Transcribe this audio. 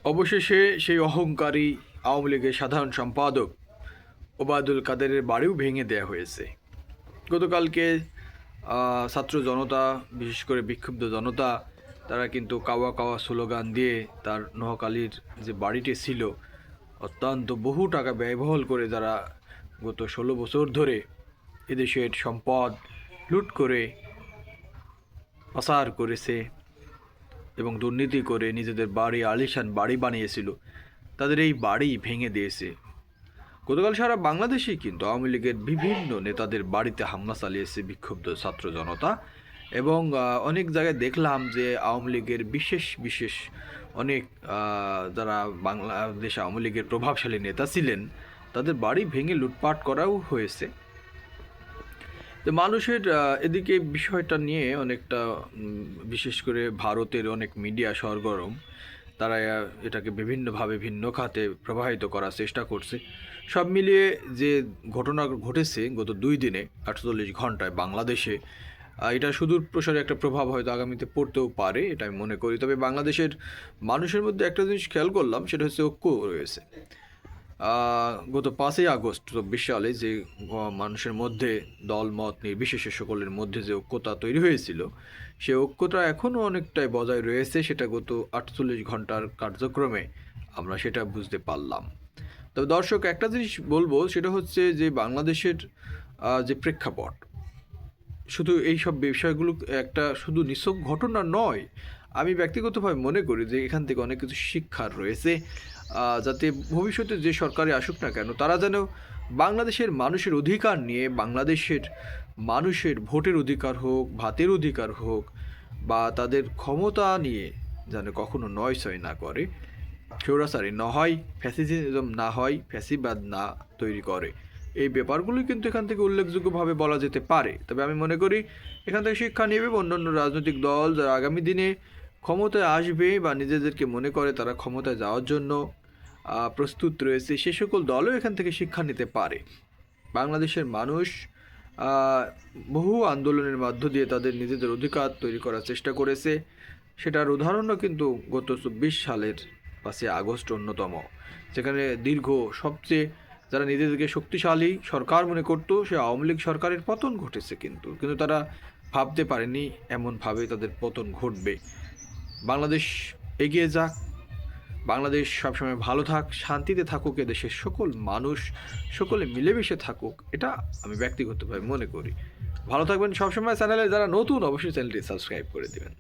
অবশেষে সেই অহংকারী আওয়ামী লীগের সাধারণ সম্পাদক ওবায়দুল কাদেরের বাড়িও ভেঙে দেওয়া হয়েছে। গতকালকে ছাত্র জনতা, বিশেষ করে বিক্ষুব্ধ জনতা, তারা কিন্তু কাওয়া কাওয়া স্লোগান দিয়ে তার নোয়াখালীর যে বাড়িটি ছিল, অত্যন্ত বহু টাকা ব্যয়বহুল করে যারা গত 16 বছর ধরে এদেশের সম্পদ লুট করে পাচার করেছে এবং দুর্নীতি করে নিজেদের বাড়ি, আলিশান বাড়ি বানিয়েছিল, তাদের এই বাড়ি ভেঙে দিয়েছে। গতকাল সারা বাংলাদেশেই কিন্তু আওয়ামী লীগের বিভিন্ন নেতাদের বাড়িতে হামলা চালিয়েছে বিক্ষুব্ধ ছাত্র জনতা। এবং অনেক জায়গায় দেখলাম যে আওয়ামী লীগের বিশেষ অনেক যারা বাংলাদেশ আওয়ামী লীগের প্রভাবশালী নেতা ছিলেন, তাদের বাড়ি ভেঙে লুটপাট করাও হয়েছে। তো মানুষের এদিকে বিষয়টা নিয়ে অনেকটা বিশেষ করে ভারতের অনেক মিডিয়া সরগরম, তারা এটাকে বিভিন্নভাবে ভিন্ন খাতে প্রবাহিত করার চেষ্টা করছে। সব মিলিয়ে যে ঘটনা ঘটেছে গত 2 দিনে 48 ঘন্টায় বাংলাদেশে, এটা সুদূর প্রসারে একটা প্রভাব হয়তো আগামীতে পড়তেও পারে, এটা আমি মনে করি। তবে বাংলাদেশের মানুষের মধ্যে একটা জিনিস খেয়াল করলাম, সেটা হচ্ছে ঐক্য রয়েছে। গত 5ই আগস্ট 24 সালে যে মানুষের মধ্যে দলমত নির্বিশেষে সকলের মধ্যে যে ঐক্যতা তৈরি হয়েছিল, সে ঐক্যতা এখনও অনেকটাই বজায় রয়েছে। সেটা গত 48 ঘন্টার কার্যক্রমে আমরা সেটা বুঝতে পারলাম। তবে দর্শক, একটা জিনিস বলবো, সেটা হচ্ছে যে বাংলাদেশের যে প্রেক্ষাপট, শুধু এই সব বিষয়গুলো একটা শুধু নিছক ঘটনা নয়। আমি ব্যক্তিগতভাবে মনে করি যে এখান থেকে অনেক কিছু শিক্ষার রয়েছে, যাতে ভবিষ্যতে যে সরকারে আসুক না কেন, তারা যেন বাংলাদেশের মানুষের অধিকার নিয়ে, বাংলাদেশের মানুষের ভোটের অধিকার হোক, ভাতের অধিকার হোক, বা তাদের ক্ষমতা নিয়ে যেন কখনো নয়ছয় না করে, স্বৈরাচারী না হয়, ফ্যাসিজম না হয়, ফ্যাসিবাদ না তৈরি করে। এই ব্যাপারগুলোই কিন্তু এখান থেকে উল্লেখযোগ্যভাবে বলা যেতে পারে। তবে আমি মনে করি এখান থেকে শিক্ষা নেবে অন্যান্য রাজনৈতিক দল, যারা আগামী দিনে ক্ষমতায় আসবে বা নিজেদেরকে মনে করে তারা ক্ষমতায় যাওয়ার জন্য প্রস্তুত রয়েছে, সে সকল দলও এখান থেকে শিক্ষা নিতে পারে। বাংলাদেশের মানুষ বহু আন্দোলনের মধ্য দিয়ে তাদের নিজেদের অধিকার তৈরি করার চেষ্টা করেছে। সেটার উদাহরণও কিন্তু গত 24 সালের 5ই আগস্ট অন্যতম, যেখানে দীর্ঘ সবচেয়ে যারা নিজেদেরকে শক্তিশালী সরকার মনে করতো, সে আওয়ামী লীগ সরকারের পতন ঘটেছে। কিন্তু তারা ভাবতে পারেনি এমনভাবে তাদের পতন ঘটবে। বাংলাদেশ এগিয়ে যাক, বাংলাদেশ সবসময় ভালো থাক, শান্তিতে থাকুক, এদেশের সকল মানুষ সকলে মিলেমিশে থাকুক, এটা আমি ব্যক্তিগতভাবে মনে করি। ভালো থাকবেন সবসময়। চ্যানেলে যারা নতুন, অবশ্যই চ্যানেলটি সাবস্ক্রাইব করে দেবেন।